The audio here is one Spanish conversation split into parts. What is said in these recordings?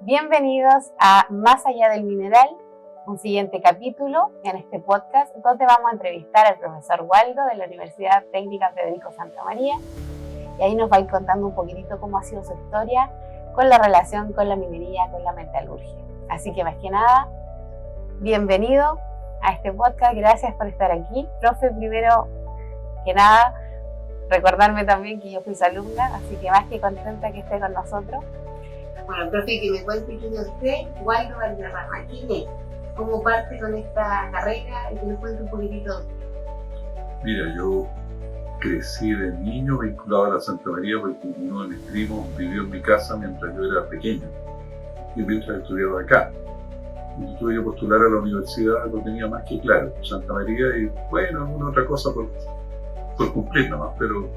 Bienvenidos a Más allá del mineral, un siguiente capítulo en este podcast donde vamos a entrevistar al profesor Waldo de la Universidad Técnica Federico Santa María y ahí nos va a ir contando un poquitito cómo ha sido su historia con la relación con la minería, con la metalurgia. Así que más que nada, bienvenido a este podcast, gracias por estar aquí. Profe, primero que nada, recordarme también que yo fui su alumna, así que más que contenta que esté con nosotros. Bueno, profe, que me cuente quién es usted, Waldo Valderrama, quién es, cómo parte con esta carrera y que nos cuente un poquitito. Mira, yo crecí de niño vinculado a la Santa María porque uno de mis primos vivió en mi casa mientras yo era pequeño y mientras estudiaba acá. Y tuve que postular a la universidad, lo tenía más que claro, Santa María y bueno, alguna otra cosa por cumplir nomás, pero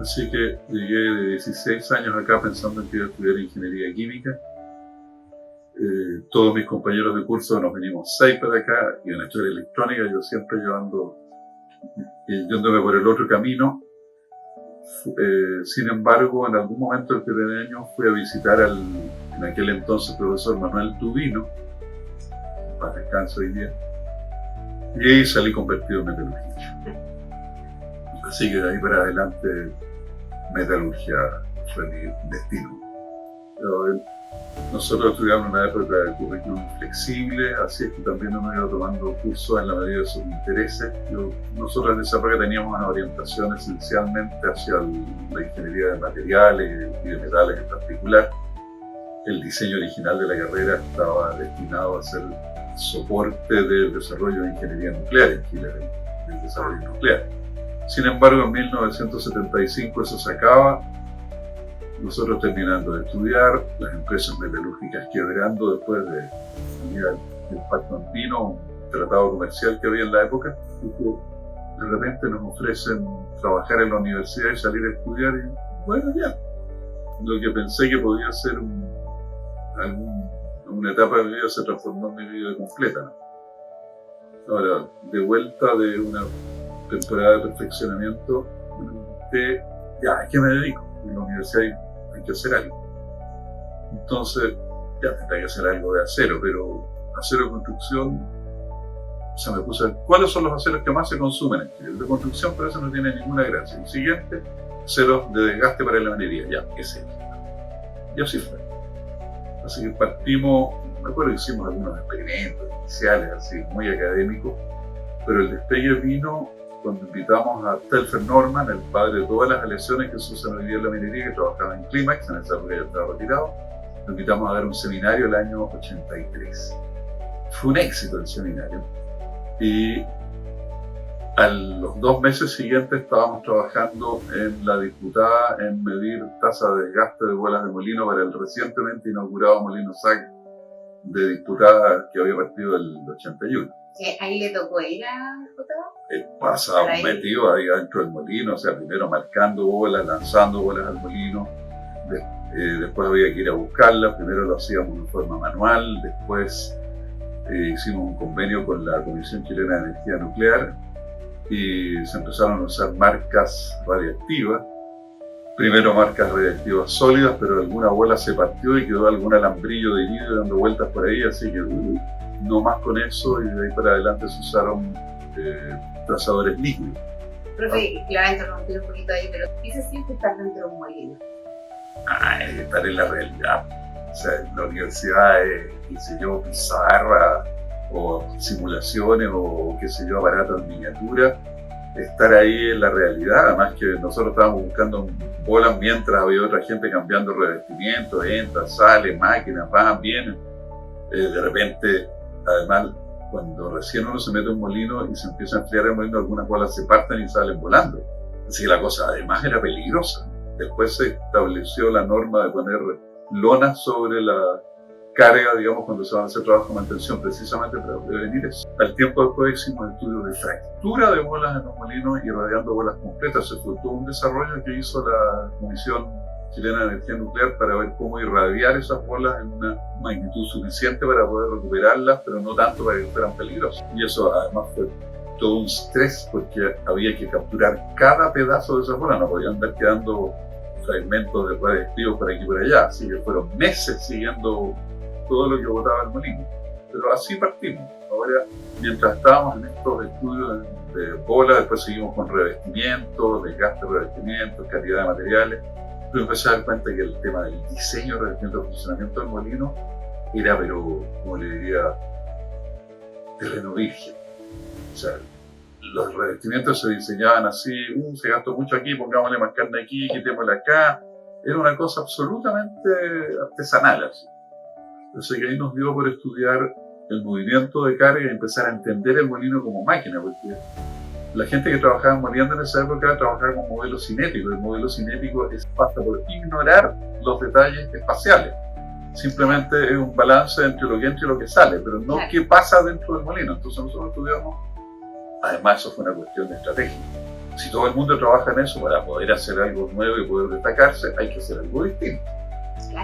así que llegué de 16 años acá pensando en que iba a estudiar ingeniería química. Todos mis compañeros de curso nos venimos 6 para acá y en la historia electrónica yo siempre yéndome por el otro camino. Sin embargo, en algún momento del primer año fui a visitar en aquel entonces profesor Manuel Tubino, para descanso hoy día, y ahí salí convertido en metalurgia. Así que de ahí para adelante metalurgia fue mi destino. Pero nosotros estudiamos en una época de currículum flexible, así es que también uno iba tomando cursos en la medida de sus intereses. Nosotros en esa época teníamos una orientación esencialmente hacia la ingeniería de materiales y de metales en particular. El diseño original de la carrera estaba destinado a ser soporte del desarrollo de ingeniería nuclear en Chile, del desarrollo nuclear. Sin embargo, en 1975 eso se acaba, nosotros terminando de estudiar, las empresas metalúrgicas quebrando después de el Pacto Andino, un tratado comercial que había en la época, y que de repente nos ofrecen trabajar en la universidad y salir a estudiar, y bueno, ya. Lo que pensé que podía ser una etapa de mi vida se transformó en mi vida completa, ¿no? Ahora, de vuelta de una temporada de perfeccionamiento, ¿a qué me dedico? En la universidad hay que hacer algo. Entonces, ya tendré que hacer algo de acero, pero acero de construcción, me puse a ver cuáles son los aceros que más se consumen en Chile. El de construcción, pero eso no tiene ninguna gracia. El siguiente, aceros de desgaste para la minería, ese es. Y así fue. Así que partimos, me acuerdo que hicimos algunos experimentos iniciales, así, muy académicos, pero el despegue vino cuando invitamos a Telfer Norman, el padre de todas las aleaciones que se usan hoy día en la minería, que trabajaba en Climax, en esa época ya estaba retirado. Lo invitamos a dar un seminario el año 83. Fue un éxito el seminario. Y a los 2 meses siguientes estábamos trabajando en la disputada en medir tasa de desgaste de bolas de molino para el recientemente inaugurado molino SAC de disputada que había partido el 81. ¿Ahí le tocó ir a disputada? Pasaba metido ahí dentro del molino, o sea, primero marcando bolas, lanzando bolas al molino, después había que ir a buscarlas, primero lo hacíamos de forma manual, después hicimos un convenio con la Comisión Chilena de Energía Nuclear y se empezaron a usar marcas radiactivas, primero marcas radiactivas sólidas, pero alguna bola se partió y quedó algún alambrillo de iridio dando vueltas por ahí, así que no más con eso, y de ahí para adelante se usaron trazadores líquidos. Profe, que la voy a interrumpir un poquito ahí, pero ¿qué se siente estar dentro de un molino? Estar en la realidad. O sea, la universidad es, pizarra o simulaciones o aparatos en miniatura. Estar ahí en la realidad, además que nosotros estábamos buscando bolas mientras había otra gente cambiando revestimiento, entra, sale, máquinas, van, vienen. De repente, además, cuando recién uno se mete en un molino y se empieza a enfriar el molino, algunas bolas se parten y salen volando. Así que la cosa además era peligrosa. Después se estableció la norma de poner lonas sobre la carga, digamos, cuando se van a hacer trabajos de mantención, precisamente para prevenir eso. Al tiempo después hicimos estudios de fractura de bolas en los molinos, irradiando bolas completas. Se fue todo un desarrollo que hizo la Comisión Chilena de Energía Nuclear para ver cómo irradiar esas bolas en una magnitud suficiente para poder recuperarlas, pero no tanto para que fueran peligrosas. Y eso además fue todo un estrés porque había que capturar cada pedazo de esas bolas, no podían andar quedando fragmentos de radioactivos por aquí y por allá, así que fueron meses siguiendo todo lo que botaba el molino. Pero así partimos. Ahora, mientras estábamos en estos estudios de bola, después seguimos con revestimiento, desgaste de revestimiento, calidad de materiales, pero empecé a dar cuenta que el tema del diseño, revestimiento, el funcionamiento del molino era, pero, como le diría, terreno virgen. O sea, los revestimientos se diseñaban así, se gastó mucho aquí, pongámosle más carne aquí, quitémosle acá. Era una cosa absolutamente artesanal así. Entonces que ahí nos dio por estudiar el movimiento de carga y empezar a entender el molino como máquina, porque la gente que trabajaba moliendo en esa época trabajaba con modelo cinético. El modelo cinético basta por ignorar los detalles espaciales. Simplemente es un balance entre lo que entra y lo que sale, pero no qué pasa dentro del molino. Entonces nosotros estudiamos, además eso fue una cuestión de estrategia. Si todo el mundo trabaja en eso, para poder hacer algo nuevo y poder destacarse, hay que hacer algo distinto.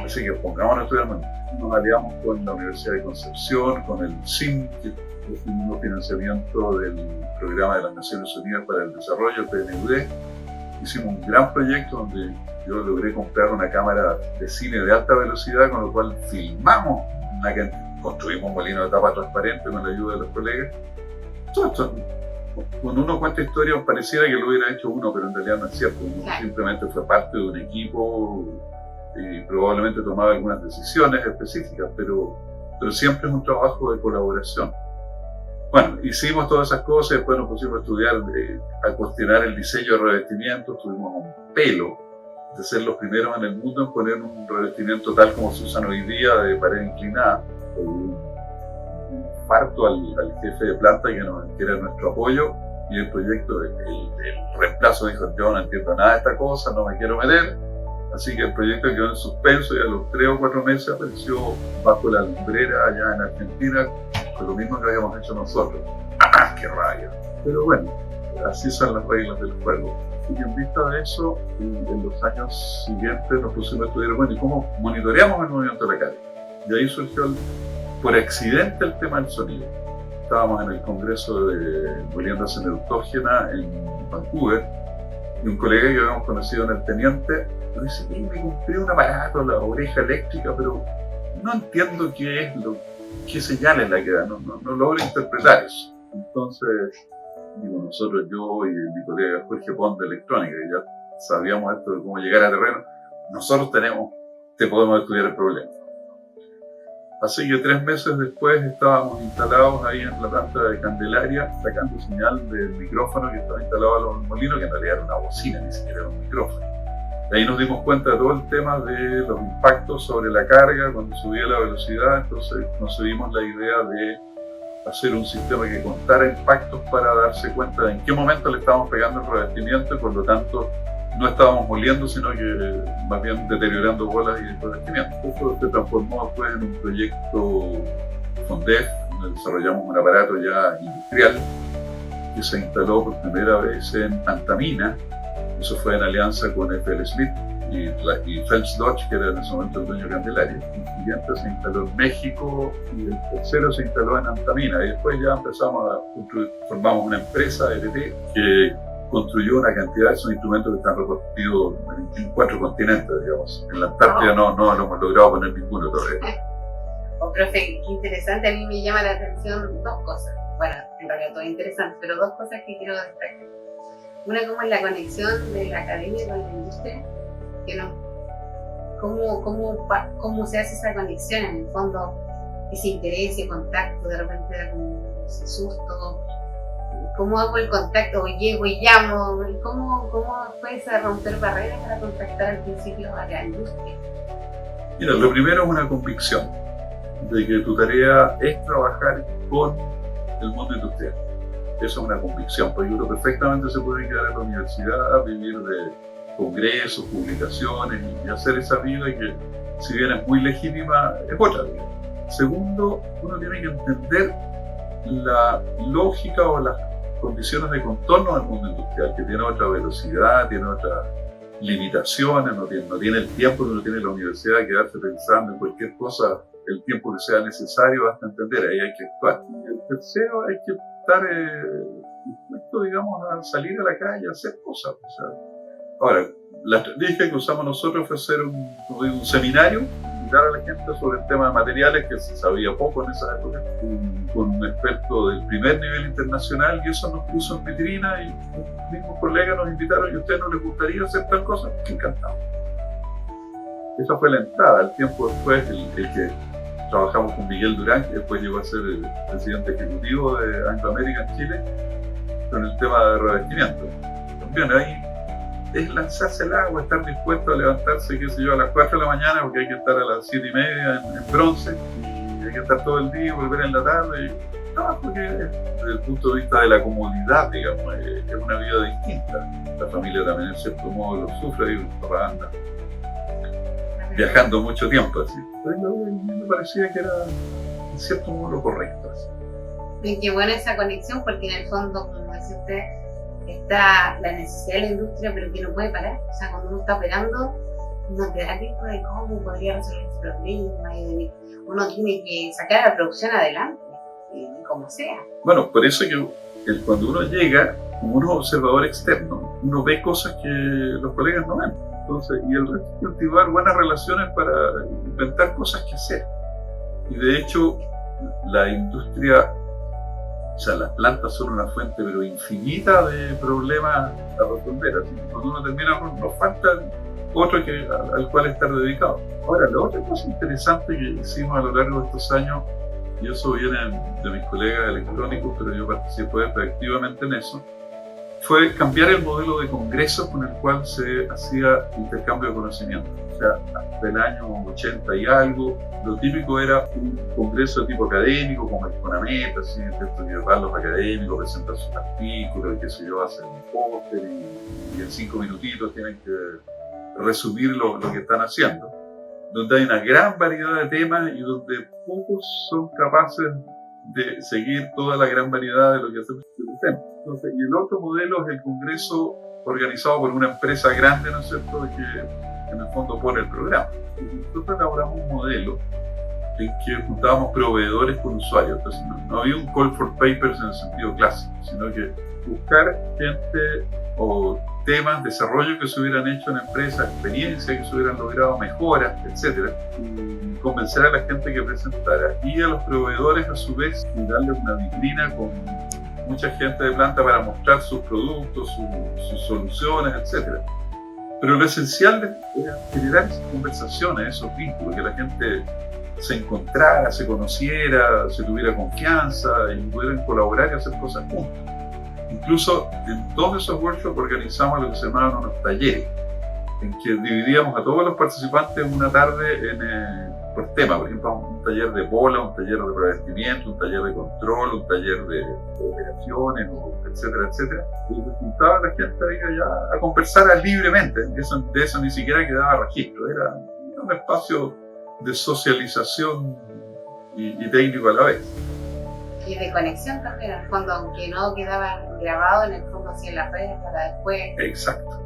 Así que pongámonos a estudiar molino. Nos aliamos con la Universidad de Concepción, con el CIM, que es un financiamiento del Programa de las Naciones Unidas para el Desarrollo, el PNUD. Hicimos un gran proyecto donde yo logré comprar una cámara de cine de alta velocidad, con lo cual filmamos, construimos un molino de tapa transparente con la ayuda de los colegas. Todo esto, cuando uno cuenta historias, pareciera que lo hubiera hecho uno, pero en realidad no es cierto. Uno simplemente fue parte de un equipo y probablemente tomaba algunas decisiones específicas, pero siempre es un trabajo de colaboración. Bueno, hicimos todas esas cosas y después nos pusimos a estudiar, a cuestionar el diseño de revestimientos. Tuvimos un pelo de ser los primeros en el mundo en poner un revestimiento tal como se usan hoy día, de pared inclinada. Un parto al jefe de planta que era nuestro apoyo, y el proyecto, el reemplazo dijo: yo no entiendo nada de esta cosa, no me quiero meter. Así que el proyecto quedó en suspenso y a los 3 o 4 meses apareció bajo la lumbrera allá en Argentina, con lo mismo que habíamos hecho nosotros. ¡Ah, qué rabia! Pero bueno, así son las reglas del juego. Y en vista de eso, en los años siguientes nos pusimos a estudiar, bueno, ¿y cómo monitoreamos el movimiento de la carga? Y ahí surgió por accidente el tema del sonido. Estábamos en el congreso de moliendas en autógena en Vancouver, y un colega que habíamos conocido en el Teniente nos dice: me compré un aparato, la oreja eléctrica, pero no entiendo qué señal es la que da, no logro interpretar eso. Entonces, nosotros, yo y mi colega Jorge Pons de electrónica, que ya sabíamos esto de cómo llegar a terreno, nosotros te podemos estudiar el problema. Así que 3 meses después estábamos instalados ahí en la planta de Candelaria, sacando señal del micrófono que estaba instalado en el molino, que en realidad era una bocina, ni siquiera era un micrófono. De ahí nos dimos cuenta de todo el tema de los impactos sobre la carga cuando subía la velocidad. Entonces concebimos la idea de hacer un sistema que contara impactos para darse cuenta de en qué momento le estábamos pegando el revestimiento, y por lo tanto no estábamos moliendo, sino que más bien deteriorando bolas y revestimiento. Esto se transformó después en un proyecto FONDEF, donde desarrollamos un aparato ya industrial que se instaló por primera vez en Antamina. Eso fue en alianza con FL Smith y Phelps Dodge, que era en ese momento el dueño de Candelaria. El siguiente se instaló en México y el tercero se instaló en Antamina. Y después ya empezamos a construir, formamos una empresa, ETT, que construyó una cantidad de esos instrumentos que están repartidos en 4 continentes, digamos. En la Antártida no hemos logrado poner ninguno todavía. Oh, profe, qué interesante. A mí me llama la atención 2 cosas. Bueno, en realidad todo es interesante, pero 2 cosas que quiero destacar. Una, como es la conexión de la academia con la industria, cómo se hace esa conexión, en el fondo, ese interés, ese contacto, de repente da como ese susto. ¿Cómo hago el contacto? ¿O llego y llamo? ¿Cómo puedes romper barreras para contactar al principio a la industria? Mira, lo primero es una convicción de que tu tarea es trabajar con el mundo industrial. Eso es una convicción, porque uno perfectamente se puede quedar en la universidad, vivir de congresos, publicaciones y hacer esa vida, y que, si bien es muy legítima, es otra vida. Segundo, uno tiene que entender la lógica o las condiciones de contorno del mundo industrial, que tiene otra velocidad, tiene otras limitaciones, no tiene el tiempo que uno tiene en la universidad de quedarse pensando en cualquier cosa el tiempo que sea necesario hasta entender, ahí hay que actuar. Y el tercero, hay que estar dispuesto, digamos, a salir a la calle a hacer cosas. O sea, ahora, la estrategia que usamos nosotros fue hacer un seminario, invitar a la gente sobre el tema de materiales, que se sabía poco en esa época, con un experto del primer nivel internacional, y eso nos puso en vitrina, y los mismos colegas nos invitaron: ¿y a ustedes no les gustaría hacer tal cosa? Encantado. Esa fue la entrada. El tiempo después, el que trabajamos con Miguel Durán, que después llegó a ser el presidente ejecutivo de Anglo American en Chile, con el tema de revestimiento. También ahí es lanzarse al agua, estar dispuesto a levantarse, qué sé yo, a las 4 de la mañana, porque hay que estar a las 7:30 en bronce, y hay que estar todo el día, volver en la tarde. No, porque desde el punto de vista de la comodidad, digamos, es una vida distinta. La familia también, en cierto modo, lo sufre, y el papá anda viajando mucho tiempo, así. Entonces, a mí me parecía que era, en cierto modo, lo correcto, así. Y qué buena esa conexión, porque en el fondo, como dice usted, está la necesidad de la industria, pero que no puede parar. O sea, cuando uno está operando, no te da tiempo de cómo podría resolver ese problema, y uno tiene que sacar la producción adelante, como sea. Bueno, por eso que cuando uno llega, como uno observador externo, uno ve cosas que los colegas no ven. Entonces, y el resto es cultivar buenas relaciones para inventar cosas que hacer. Y de hecho, la industria, o sea, las plantas son una fuente pero infinita de problemas a resolver. Así que cuando uno termina, nos falta otro al cual estar dedicado. Ahora, la otra cosa interesante que hicimos a lo largo de estos años, y eso viene de mis colegas electrónicos, pero yo participé activamente en eso, fue cambiar el modelo de congreso con el cual se hacía intercambio de conocimiento. O sea, hasta el año 80 y algo, lo típico era un congreso de tipo académico, como el CONAMET, así, que van los académicos, presentan sus artículos, y qué sé yo, hacen un póster, y en 5 minutitos tienen que resumir lo que están haciendo, donde hay una gran variedad de temas y donde pocos son capaces de seguir toda la gran variedad de lo que hacemos. Entonces, y el otro modelo es el congreso organizado por una empresa grande, ¿no es cierto?, que en el fondo pone el programa. Y nosotros elaboramos un modelo en que juntábamos proveedores con usuarios. Entonces, no había un call for papers en el sentido clásico, sino que buscar gente o temas, desarrollo que se hubieran hecho en la empresa, experiencias que se hubieran logrado, mejoras, etc. Y convencer a la gente que presentara. Y a los proveedores, a su vez, y darles una vitrina con mucha gente de planta para mostrar sus productos, sus soluciones, etc. Pero lo esencial era generar esas conversaciones, esos vínculos, que la gente se encontrara, se conociera, se tuviera confianza y pudieran colaborar y hacer cosas juntos. Incluso en todos esos workshops organizamos lo que se llamaban unos talleres, en que dividíamos a todos los participantes una tarde por tema. Por ejemplo, un taller de bola, un taller de revestimiento, un taller de control, un taller de operaciones, etcétera, etcétera. Y se juntaba la gente ahí allá a conversar libremente. De eso ni siquiera quedaba registro. Era un espacio de socialización y técnico a la vez. Y de conexión también, al fondo, aunque no quedaba grabado, en el fondo así en las redes para después. Exacto.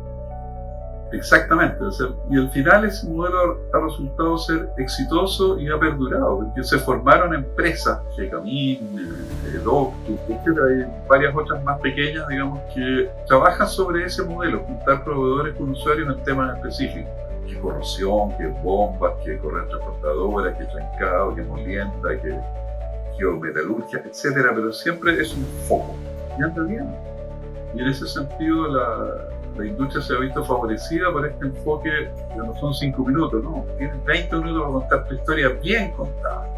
Exactamente. O sea, y al final ese modelo ha resultado ser exitoso y ha perdurado, porque se formaron empresas, Gecamin, Doctus, etc. y varias otras más pequeñas, digamos, que trabajan sobre ese modelo, juntar proveedores con usuarios en temas específicos. Que corrosión, que bombas, que corriente transportadora, que trancado, que molienda, que geometalurgia, etcétera, pero siempre es un foco. Y anda bien. Y en ese sentido la industria se ha visto favorecida por este enfoque, que no son 5 minutos, no, tienes 20 minutos para contar tu historia bien contada.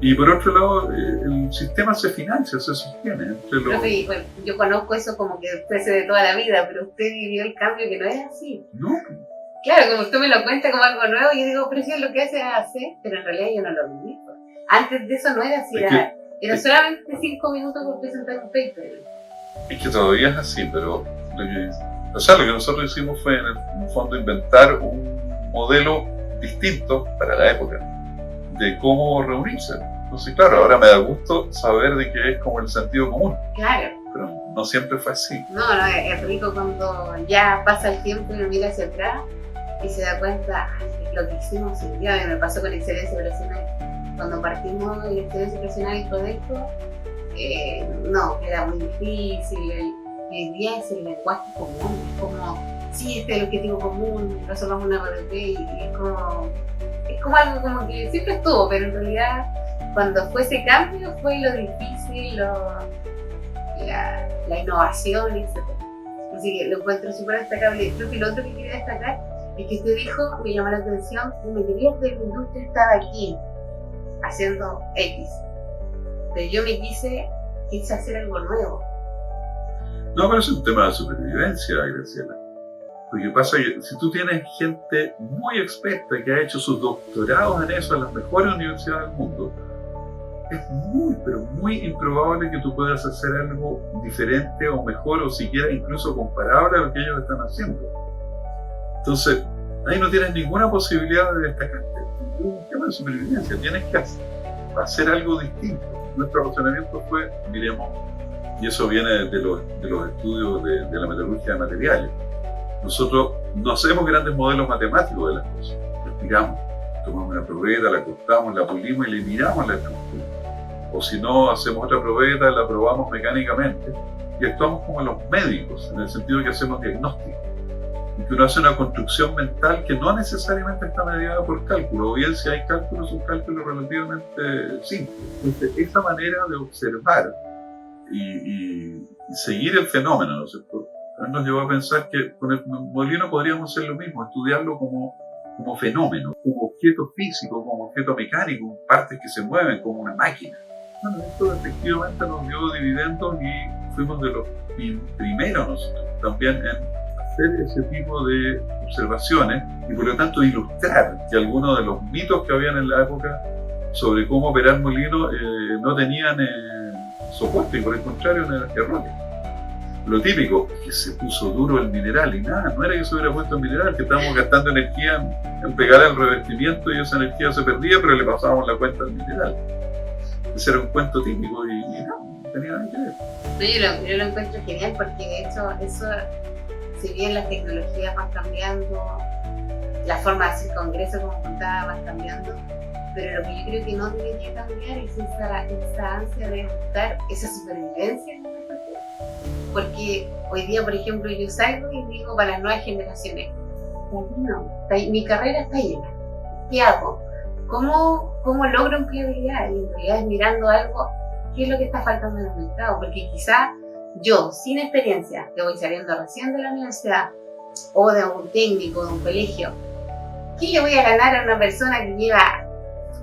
Y por otro lado, el sistema se financia, se sostiene. Profe, bueno, yo conozco eso como que fuese de toda la vida, pero usted vivió el cambio que no es así. No. Claro, como usted me lo cuenta como algo nuevo, yo digo, pero si es lo que hace, pero en realidad yo no lo viví. Antes de eso no era así, era solamente 5 minutos por presentar un paper. Es que todavía es así, pero lo que nosotros hicimos fue en el fondo inventar un modelo distinto para la época de cómo reunirse. Entonces, claro, ahora me da gusto saber de que es como el sentido común. Claro. Pero no siempre fue así. No, es rico cuando ya pasa el tiempo y uno mira hacia atrás y se da cuenta, lo que hicimos sirvió. Me pasó con Excelencia Operacional. Cuando partimos de Excelencia Operacional y proyecto, no, era muy difícil. El día es el lenguaje común, como sí, este es el objetivo común, resolvamos una RDP y es como algo como que siempre estuvo, pero en realidad cuando fue ese cambio fue lo difícil, la innovación, etc. Así que lo encuentro súper destacable. Creo que lo otro que quería destacar es que usted dijo, me llamó la atención, que me quería que la industria estaba aquí haciendo X, pero yo me quise hacer algo nuevo. No, pero es un tema de supervivencia, Graciela. Lo que pasa es que si tú tienes gente muy experta que ha hecho sus doctorados en eso en las mejores universidades del mundo, es muy, pero muy improbable que tú puedas hacer algo diferente o mejor o siquiera incluso comparable a lo que ellos están haciendo. Entonces, ahí no tienes ninguna posibilidad de destacarte. Es un tema de supervivencia, tienes que hacer algo distinto. Nuestro razonamiento fue, miremos, y eso viene de los estudios de la metalurgia de materiales. Nosotros no hacemos grandes modelos matemáticos de las cosas. Respiramos, tomamos una probeta, la cortamos, la pulimos y le miramos la estructura. O si no, hacemos otra probeta, la probamos mecánicamente y actuamos como los médicos, en el sentido de que hacemos diagnóstico. Y que uno hace una construcción mental que no necesariamente está mediada por cálculo, o bien si hay cálculos, son cálculos relativamente simples. Entonces, esa manera de observar y seguir el fenómeno, ¿no es cierto?, nos llevó a pensar que con el molino podríamos hacer lo mismo, estudiarlo como fenómeno, como objeto físico, como objeto mecánico, partes que se mueven como una máquina. Bueno, esto efectivamente nos dio dividendos y fuimos de los primeros nosotros también en hacer ese tipo de observaciones y por lo tanto ilustrar que algunos de los mitos que habían en la época sobre cómo operar molinos no tenían soporte y por el contrario eran erróneos. Lo típico es que se puso duro el mineral y nada, no era que se hubiera puesto el mineral, que estábamos gastando energía en pegar el revestimiento y esa energía se perdía, pero le pasábamos la cuenta al mineral. Ese era un cuento típico y no tenía nada que ver. Yo lo encuentro genial porque de hecho eso, si bien las tecnologías van cambiando, la forma de hacer congresos como contaba van cambiando, pero lo que yo creo que no debería cambiar es esa ansia de buscar esa supervivencia. Porque hoy día, por ejemplo, yo salgo y digo para las nuevas generaciones, no, mi carrera está llena, ¿qué hago? ¿Cómo logro empleabilidad? Y en realidad es mirando algo, ¿qué es lo que está faltando en el mercado? Porque quizá yo, sin experiencia, que voy saliendo recién de la universidad, o de un técnico, de un colegio, ¿qué le voy a ganar a una persona que lleva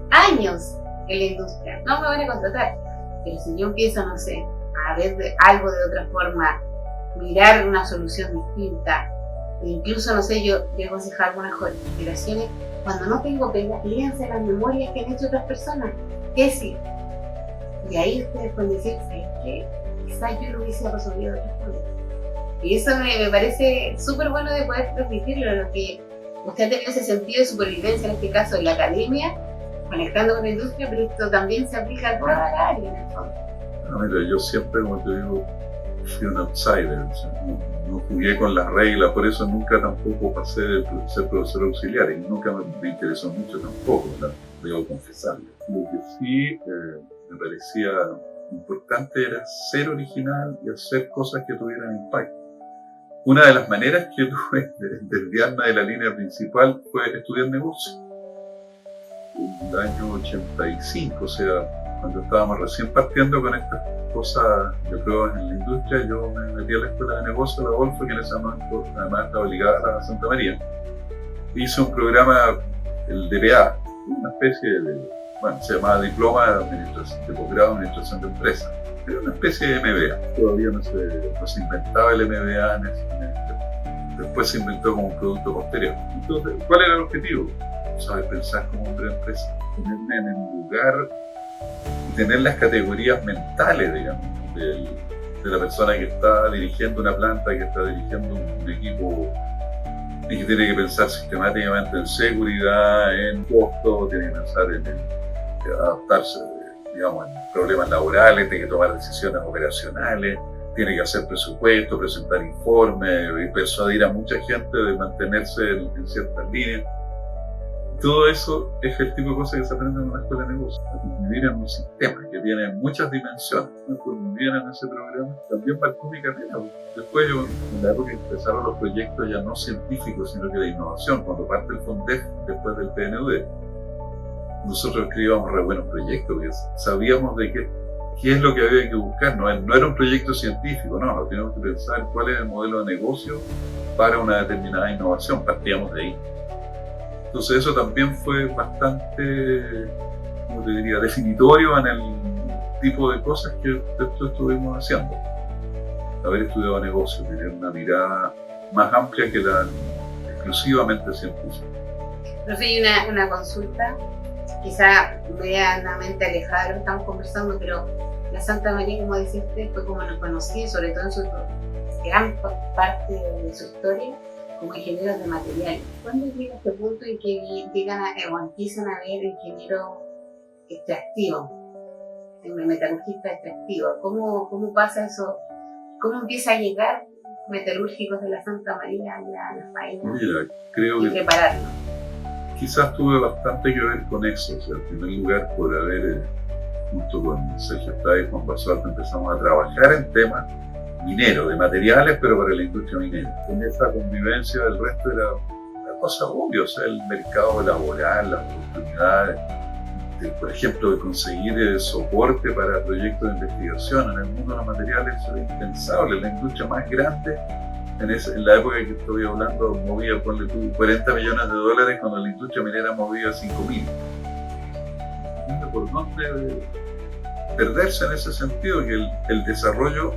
años en la industria? No me van a contratar, pero si yo empiezo, no sé, a ver algo de otra forma, mirar una solución distinta, e incluso, no sé, yo voy a aconsejar algunas generaciones, cuando no tengo pega, léanse las memorias que han hecho otras personas, que sí, y ahí ustedes pueden decir, ¿sabes qué? Quizás yo lo hubiese resolvido de otra forma. Y eso me parece súper bueno de poder transmitirlo, lo que usted ha tenido ese sentido de supervivencia, en este caso en la academia, conectando con la industria, pero esto también se aplica a toda la área en el fondo. No, mira, yo siempre, como te digo, fui un outsider, o sea, no jugué con las reglas, por eso nunca tampoco pasé de ser profesor auxiliar y nunca me interesó mucho tampoco, debo confesarlo. Lo que sí me parecía importante era ser original y hacer cosas que tuvieran impacto. Una de las maneras que tuve de desviarme de la línea principal fue estudiar negocio. En el año 85, o sea, cuando estábamos recién partiendo con estas cosas de pruebas en la industria, yo me metí a la escuela de negocio, la Golfo, que en ese momento además estaba ligada a la Santa María. Hice un programa, el DBA, una especie de, se llamaba Diploma de Posgrado en Administración de Empresas. Era una especie de MBA. Todavía no se inventaba el MBA, después se inventó como un producto posterior. Entonces, ¿cuál era el objetivo? Saber pensar como hombre de empresa, ponerme en el lugar y tener las categorías mentales, digamos, de la persona que está dirigiendo una planta, que está dirigiendo un equipo y que tiene que pensar sistemáticamente en seguridad, en costo, tiene que pensar en adaptarse, digamos, en problemas laborales, tiene que tomar decisiones operacionales, tiene que hacer presupuesto, presentar informes y persuadir a mucha gente de mantenerse en ciertas líneas. todo eso es el tipo de cosas que se aprenden en una escuela de negocios. A vivir en un sistema que tiene muchas dimensiones. Cuando vivir en ese programa también marcó mi carrera. Después yo, en la época que empezaron los proyectos ya no científicos, sino que de innovación, cuando parte el FONDEF después del PNUD, nosotros escribíamos re buenos proyectos, porque sabíamos de qué es lo que había que buscar. No era un proyecto científico, no, teníamos que pensar cuál es el modelo de negocio para una determinada innovación, partíamos de ahí. Entonces eso también fue bastante, como te diría, definitorio en el tipo de cosas que después estuvimos haciendo. Haber estudiado negocios, tener una mirada más amplia que la exclusivamente científica. Profe, hay una consulta, quizá medianamente alejada de lo que estamos conversando, pero la Santa María, como deciste, fue como nos conocí, sobre todo en su gran parte de su historia, como ingenieros de materiales. ¿Cuándo llega este punto en que llegan o empiezan a ver ingenieros extractivos, metalurgistas extractivos? ¿Cómo pasa eso? ¿Cómo empieza a llegar metalúrgicos de la Santa María a las países? Mira, creo que prepararnos. Quizás tuve bastante que ver con eso. O sea, en primer lugar, por haber, junto con Sergio Stay y Juan Basualdo, empezamos a trabajar en temas mineros, de materiales, pero para la industria minera. En esa convivencia del resto era una cosa obvia, o sea, el mercado laboral, las oportunidades, por ejemplo, de conseguir soporte para proyectos de investigación. En el mundo de los materiales eso era impensable. La industria más grande en la época que estoy hablando movía, ponle tú, $40 millones, cuando la industria minera movía 5.000. ¿Por dónde perderse en ese sentido? Que el desarrollo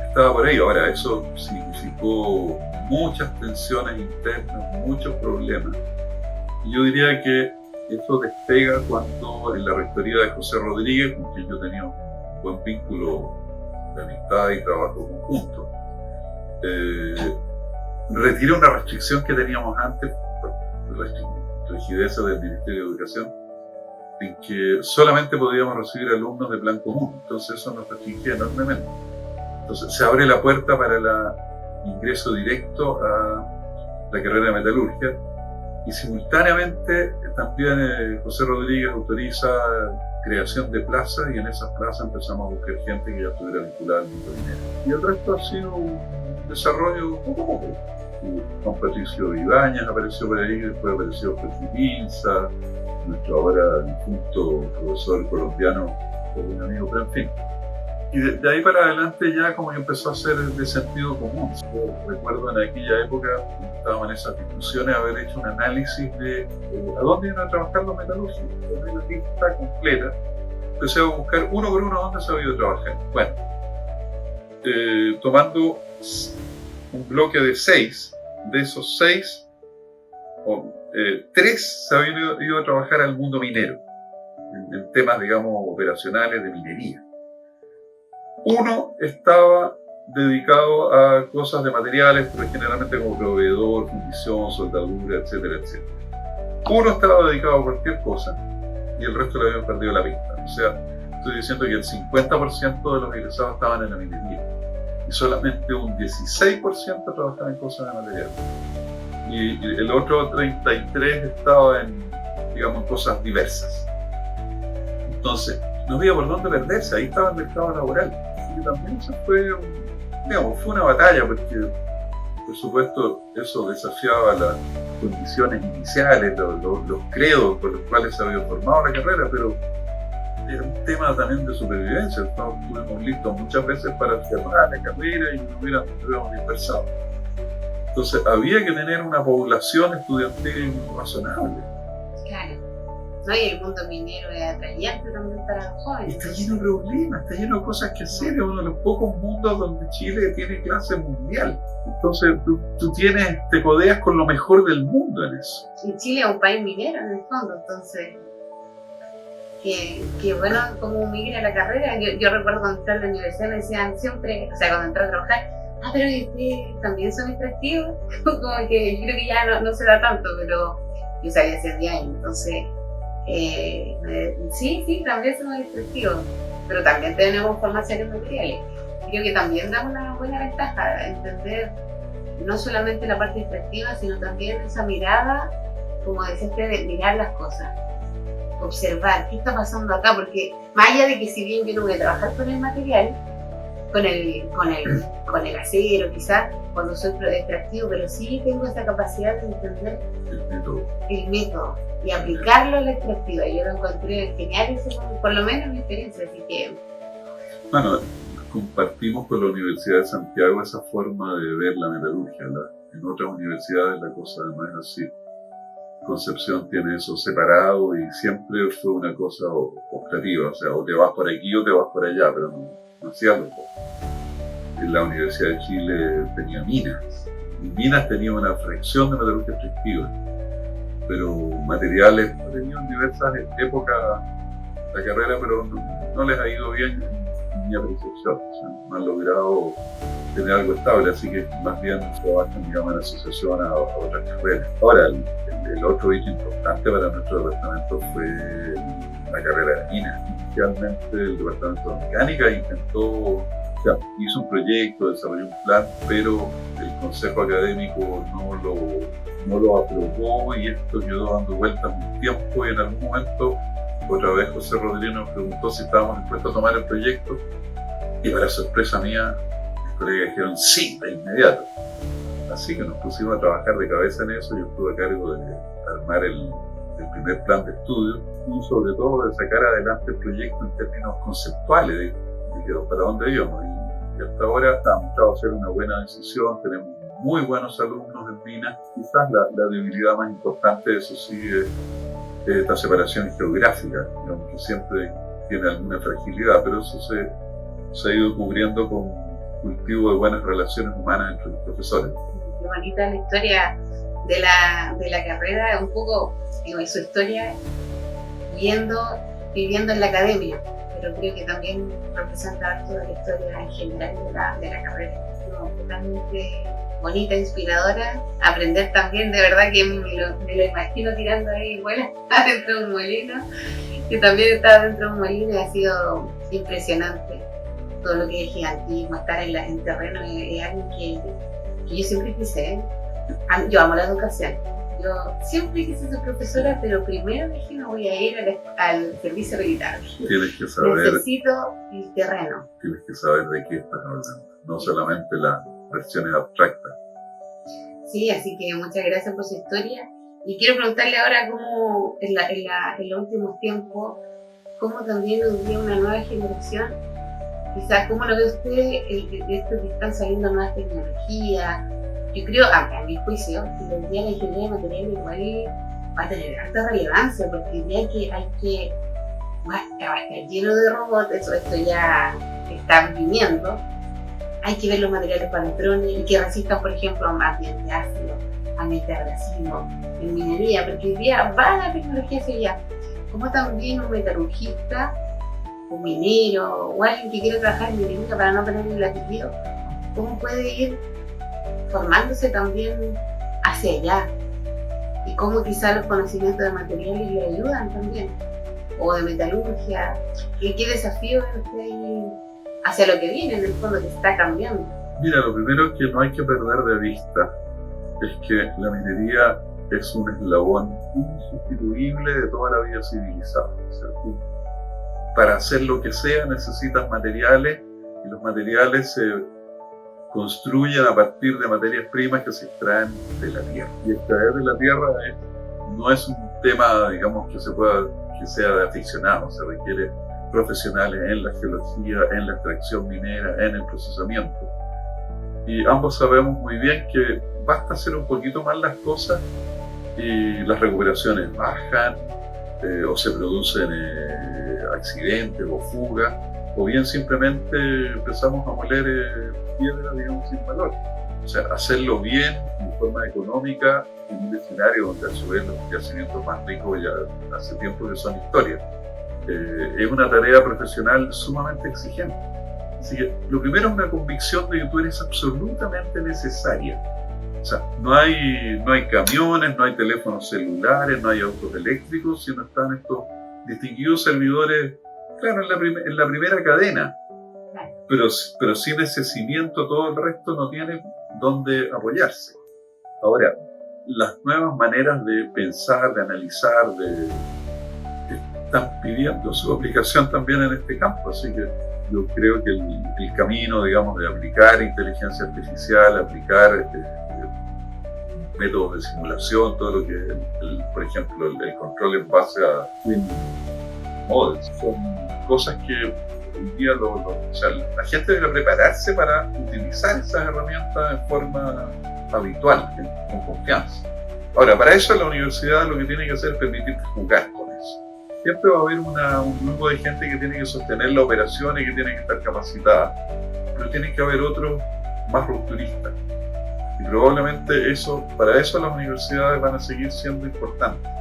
estaba por ahí. Ahora, eso significó muchas tensiones internas, muchos problemas. Y yo diría que eso despega cuando en la rectoría de José Rodríguez, con quien yo tenía un buen vínculo de amistad y trabajo conjunto, retira una restricción que teníamos antes, por rigidez del Ministerio de Educación, en que solamente podíamos recibir alumnos de plan común. Entonces eso nos restringía enormemente. Entonces se abre la puerta para el ingreso directo a la carrera de metalurgia, y simultáneamente también José Rodríguez autoriza creación de plazas, y en esas plazas empezamos a buscar gente que ya estuviera vinculada al mundo minero. Y el resto ha sido un desarrollo poco a poco. Juan Patricio Ibáñez apareció por ahí, después apareció Jorge Pinza, nuestro ahora difunto profesor colombiano, un amigo, pero en fin. Y de ahí para adelante ya como que empezó a ser de sentido común. Yo recuerdo en aquella época, cuando estábamos en esas discusiones, haber hecho un análisis de a dónde iban a trabajar los metalúrgicos. Tomé la lista completa, empecé a buscar uno por uno dónde se había ido a trabajar. Bueno, tomando un bloque de 6, de esos 6, 3 se habían ido a trabajar al mundo minero, en temas, digamos, operacionales de minería. Uno estaba dedicado a cosas de materiales, pero generalmente como proveedor, fundición, soldadura, etcétera, etcétera. Uno estaba dedicado a cualquier cosa y el resto le habían perdido la pista. O sea, estoy diciendo que el 50% de los egresados estaban en la minería y solamente un 16% trabajaba en cosas de materiales. Y el otro 33% estaba en, digamos, cosas diversas. Entonces, no había por dónde perderse, ahí estaba el mercado laboral. Y también eso fue una batalla, porque por supuesto eso desafiaba las condiciones iniciales, los credos por los cuales se había formado la carrera, pero era un tema también de supervivencia. Estuvimos listos muchas veces para cerrar la carrera y nos hubiéramos dispersado. Entonces había que tener una población estudiantil razonable. Claro. No, y el mundo minero es atrayente también para los jóvenes. Está lleno de problemas, está lleno de cosas que hacer. Es uno de los pocos mundos donde Chile tiene clase mundial. Entonces tú te codeas con lo mejor del mundo en eso. Y Chile es un país minero en el fondo, entonces que bueno, como migra la carrera. Yo recuerdo cuando entré a la universidad me decían siempre, o sea, cuando entré a trabajar, pero ustedes también son extractivos. Como que yo creo que ya no se da tanto, pero yo sabía hace 10 años, entonces sí, también somos extractivos, pero también tenemos formación en materiales. Creo que también da una buena ventaja entender no solamente la parte extractiva, sino también esa mirada como decía usted, mirar las cosas, observar qué está pasando acá, porque más allá de que si bien yo no voy a trabajar con el material, con el acero quizás, cuando soy extractivo, pero sí tengo esa capacidad de entender el método y aplicarlo a la extractiva. Yo lo encontré genial, por lo menos en mi experiencia, así que... Bueno, compartimos con la Universidad de Santiago esa forma de ver la metalurgia. En otras universidades la cosa no es así. Concepción tiene eso separado y siempre fue una cosa optativa, o sea, o te vas por aquí o te vas por allá, pero no hacía los dos. En la Universidad de Chile tenía minas, y minas tenía una fracción de metalurgia extractiva, pero materiales tenían diversas épocas la carrera, pero no les ha ido bien en mi apreciación, o sea, no han logrado tener algo estable, así que más bien trabajan, digamos, en asociación a otras carreras. Ahora, el otro hecho importante para nuestro departamento fue la carrera de minas. Inicialmente el departamento de mecánica hizo un proyecto, desarrolló un plan, pero el consejo académico no lo aprobó y esto quedó dando vueltas un tiempo y en algún momento otra vez José Rodríguez nos preguntó si estábamos dispuestos a tomar el proyecto y para sorpresa mía mis colegas dijeron sí de inmediato. Así que nos pusimos a trabajar de cabeza en eso. Yo estuve a cargo de armar el primer plan de estudio y sobre todo de sacar adelante el proyecto en términos conceptuales de para dónde íbamos. Y hasta ahora hemos tratado de hacer una buena decisión, tenemos muy buenos alumnos en minas. Quizás la debilidad más importante de eso sí es esta separación geográfica, digamos, que siempre tiene alguna fragilidad, pero eso se ha ido cubriendo con cultivo de buenas relaciones humanas entre los profesores. Qué bonita la historia de la carrera, un poco su historia viviendo en la academia, pero creo que también representa toda la historia en general de la carrera. Totalmente bonita, inspiradora. Aprender también, de verdad que me lo imagino tirando ahí vuelas dentro de un molino, que también estaba dentro de un molino y ha sido impresionante. Todo lo que es gigantismo, estar en terreno es algo que yo siempre quise. Yo amo la educación. Yo siempre quise ser profesora, pero primero dije no voy a ir al servicio militar. Tienes que saber. Necesito el terreno. Tienes que saber de qué estás hablando, no solamente las versiones abstractas. Sí, así que muchas gracias por su historia. Y quiero preguntarle ahora cómo en los últimos tiempos, cómo también hoy día una nueva generación, quizás cómo lo ve usted, esto que están saliendo nuevas tecnologías. Yo creo, a mi juicio, que hoy día la ingeniería de materiales igual va a tener alta relevancia, porque hoy día va a estar lleno de robots, esto ya está viniendo. Hay que ver los materiales para los drones y que resistan, por ejemplo, a ambiente ácido, ambiente abrasivo, en minería, porque hoy día va la tecnología hacia allá. Como también un metalurgista, un minero o alguien que quiera trabajar en minería para no perder el apellido, ¿cómo puede ir formándose también hacia allá? Y cómo quizás los conocimientos de materiales le ayudan también, o de metalurgia. ¿Qué desafío ven ustedes ahí hacia lo que viene, en el fondo, que está cambiando? Mira, lo primero que no hay que perder de vista es que la minería es un eslabón insustituible de toda la vida civilizada. O sea, para hacer lo que sea necesitas materiales y los materiales se construyen a partir de materias primas que se extraen de la tierra. Y extraer de la tierra no es un tema, digamos, que sea de aficionado, se requiere profesionales en la geología, en la extracción minera, en el procesamiento. Y ambos sabemos muy bien que basta hacer un poquito más las cosas y las recuperaciones bajan, o se producen accidentes o fugas, o bien simplemente empezamos a moler piedra, digamos, sin valor. O sea, hacerlo bien, de forma económica, en un escenario donde a su vez los yacimientos más ricos ya hace tiempo que son historia. Es una tarea profesional sumamente exigente. Así que lo primero es una convicción de que tú eres absolutamente necesaria. O sea, no hay camiones, no hay teléfonos celulares, no hay autos eléctricos, sino están estos distinguidos servidores, claro, en la primera cadena. Pero sin ese cimiento todo el resto no tiene dónde apoyarse. Ahora, las nuevas maneras de pensar, de analizar, están pidiendo su aplicación también en este campo. Así que yo creo que el camino, digamos, de aplicar inteligencia artificial, aplicar métodos de simulación, todo lo que por ejemplo, el control en base a Twin Models, son cosas que hoy día o sea, la gente debe prepararse para utilizar esas herramientas en forma habitual, con confianza. Ahora, para eso la universidad lo que tiene que hacer es permitirte jugar con eso. Siempre va a haber un grupo de gente que tiene que sostener la operación y que tiene que estar capacitada, pero tiene que haber otros más rupturistas. Y probablemente para eso las universidades van a seguir siendo importantes,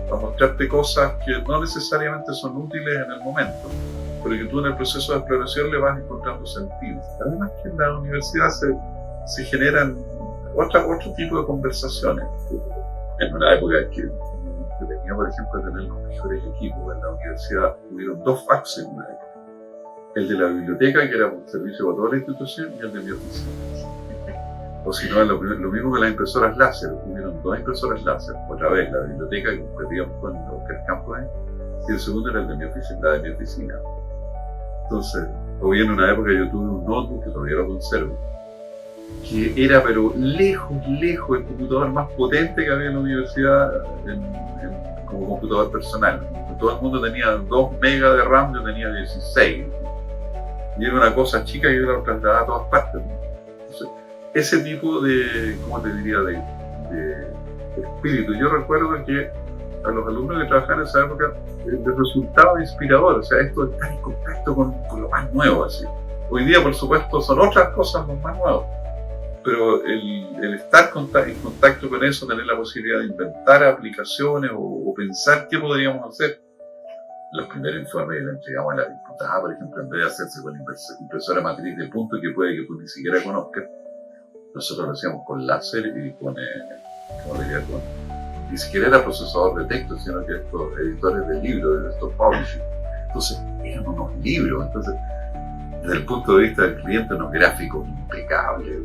para mostrarte cosas que no necesariamente son útiles en el momento, pero que tú en el proceso de exploración le vas encontrando sentido. Además que en la universidad se generan otro tipo de conversaciones. En una época que tenía, por ejemplo, tener los mejores equipos en la universidad, hubieron 2 fax en una época. El de la biblioteca, que era un servicio para toda la institución, y el de mi oficina. O si no, lo mismo que las impresoras láser. Hubieron 2 impresoras láser. Otra vez, la biblioteca que competíamos con Oscar Campos, y el segundo era el de la de mi oficina. Entonces, hoy en una época yo tuve un notebook que todavía lo conservo, que era pero lejos el computador más potente que había en la universidad como computador personal. Todo el mundo tenía 2 megas de RAM, yo tenía 16. Y era una cosa chica y yo la trasladaba a todas partes. Entonces, ese tipo de, ¿cómo te diría?, de espíritu. Yo recuerdo que a los alumnos que trabajaban en esa época les resultaba inspirador, o sea, esto de estar en contacto con lo más nuevo, así. Hoy día, por supuesto, son otras cosas los más nuevos, pero el estar en contacto con eso, tener la posibilidad de inventar aplicaciones o pensar qué podríamos hacer. Los primeros informes que le entregamos a la diputada, por ejemplo, en vez de hacerse con impresora matriz de punto que puede que tú ni siquiera conozcas, nosotros lo hacíamos con láser y con ni siquiera era procesador de texto, sino que estos editores de libros, estos publishing. Entonces, eran unos libros. Entonces, desde el punto de vista del cliente, unos gráficos impecables,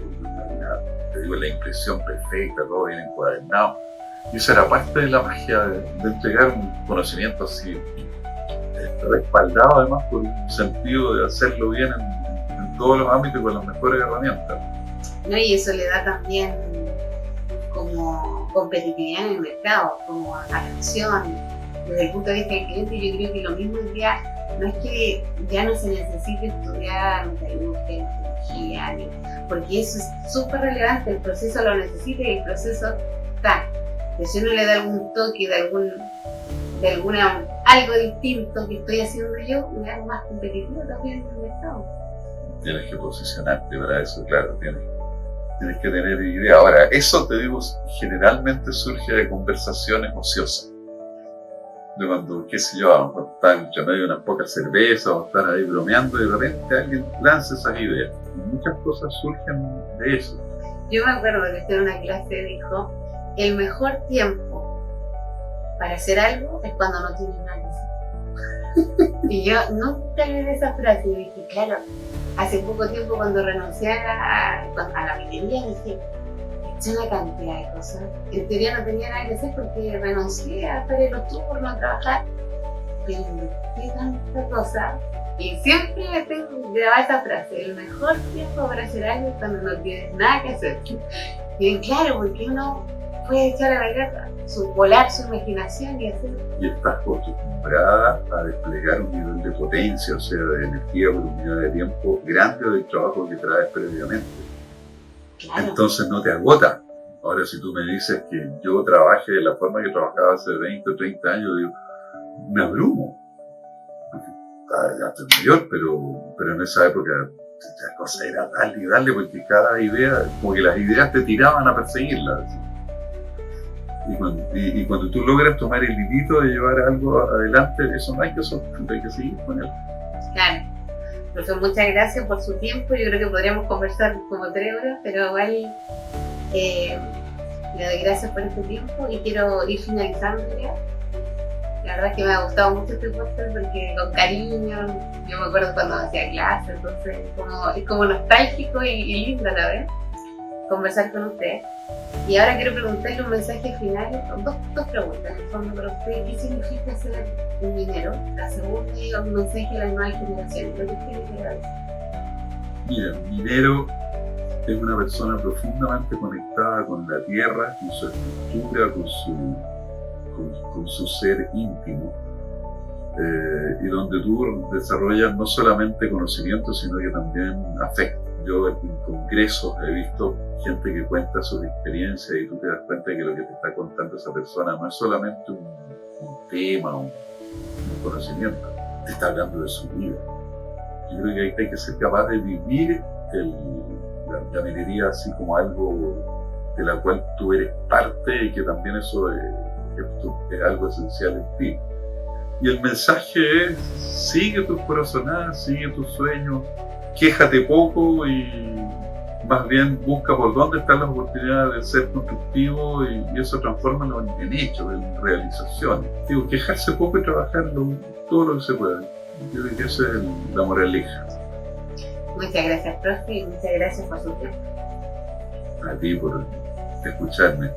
la impresión perfecta, todo bien encuadernado. Y eso era parte de la magia de entregar un conocimiento así, respaldado además por un sentido de hacerlo bien en todos los ámbitos y con las mejores herramientas. No, y eso le da también como competitividad en el mercado, como atracción. Desde el punto de vista del cliente, yo creo que lo mismo hoy día no es que ya no se necesite estudiar metalurgia, tecnología, porque eso es súper relevante, el proceso lo necesita y el proceso está. Que si uno le da algún toque de alguna algo distinto que estoy haciendo yo, me hago más competitivo también en el mercado. Tienes que posicionarte para eso, claro, tienes que tener idea. Ahora, eso te digo, generalmente surge de conversaciones ociosas. De cuando, qué sé yo, cuando están entre medio de unas pocas cervezas o están ahí bromeando y de repente alguien lanza esas ideas. Y muchas cosas surgen de eso. Yo me acuerdo que en una clase dijo, el mejor tiempo para hacer algo es cuando no tienes nada que hacer. Y yo nunca leí esa frase y dije, claro, hace poco tiempo cuando renuncié a la minería, dije, he hecho una cantidad de cosas. En teoría no tenía nada que hacer porque renuncié a hacer los turnos, a trabajar, pero qué tanta cosa. Y siempre me tengo grabada esa frase, el mejor tiempo para hacer algo es cuando no tienes nada que hacer. Y claro, porque uno puede echar a bailar, volar su imaginación y hacer. Y estás acostumbrada a desplegar un nivel de potencia, o sea, de energía por unidad de tiempo grande del trabajo que traes previamente. Claro. Entonces no te agota. Ahora, si tú me dices que yo trabaje de la forma que trabajaba hace 20 o 30 años, digo, me abrumo. Ya estoy mayor, pero en esa época la cosa era darle, porque cada idea, como que las ideas te tiraban a perseguirlas. Y cuando tú logras tomar el hilito de llevar algo adelante, eso no hay que soltar, hay que seguir con él. Claro. Profesor, muchas gracias por su tiempo. Yo creo que podríamos conversar como 3 horas, pero igual le doy gracias por este tiempo y quiero ir finalizando ya. La verdad es que me ha gustado mucho este podcast porque con cariño, yo me acuerdo cuando hacía clases, entonces es como nostálgico y lindo a la vez conversar con ustedes. Y ahora quiero preguntarle un mensaje final, dos preguntas en el fondo para usted. ¿Qué significa ser un minero? La segunda y un mensaje a las nuevas generaciones. Lo que usted quiera decir. Mira, un minero es una persona profundamente conectada con la tierra, con su estructura, con su ser íntimo, y donde tú desarrollas no solamente conocimiento, sino que también afecto. Yo en congresos he visto gente que cuenta sus experiencias y tú te das cuenta de que lo que te está contando esa persona no es solamente un tema, un conocimiento, te está hablando de su vida. Yo creo que hay que ser capaz de vivir la minería así como algo de la cual tú eres parte y que también eso es algo esencial en ti. Y el mensaje es: sigue tus corazonadas, sigue tus sueños, quéjate poco y más bien busca por dónde están las oportunidades de ser constructivo y eso transfórmalo en hechos, en realizaciones. Digo, quejarse poco y trabajar todo lo que se pueda. Yo creo que esa es la moraleja. Muchas gracias, profe, y muchas gracias por su tiempo. A ti por escucharme.